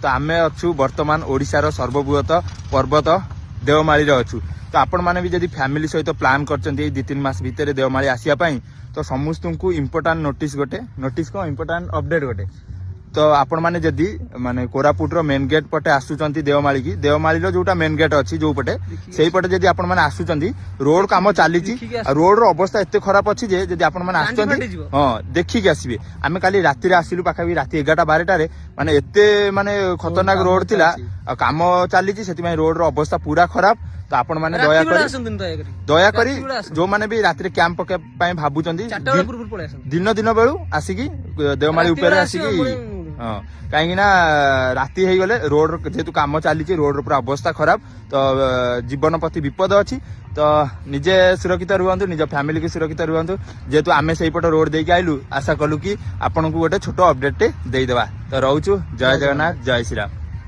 तो आमे अच्छु वर्तमान ओडिशार सर्वबृहत पर्वत देवमाली अच्छु तो आपण मैंने भी जब फैमिली सहित प्लान कर 2-3 मास भितर देवमाली आसापी तो समस्त को इम्पोर्टाट नोटिस गोटे नोटिस कौन इम्पोर्टाट अपडेट गोटे तो आपण मैंने जदि माने कोरापुट मेन गेट पटे आसुचंती देवमाली की देवमाली जोटा मेन गेट अच्छी जो पटे से पटे जदि आपण मैंने आसुचंती रोड काम चली रोड रो अवस्था एते खराब अच्छी जे जदि आपण मैंने आसुचंती हाँ देखिक आसबे आम काली राति आसिलु पाखापी राति 11-12 माने एते माने खतरनाक रोड थिला काम चली रोड रो अवस्था पूरा खराब तो आपण माने दया करी जो माने भी राति कैंप पके भाबुचंती दिन दिन बेलू आसिकी देवमाली ऊपर आसिकी हाँ कहीं राति हो गले रोड जेहेतु काम चली रोड पूरा अवस्था खराब तो जीवन प्रति विपद अच्छी तो निजे सुरक्षित रुहतु निज फैमिली की सुरक्षित रुहतु जेहेतु आमे से पट रोड देके आइलु आशा कलु कि आपन को गोटे छोट अपडेट देदेवा तो रोचु जय जगन्नाथ जय श्री राम।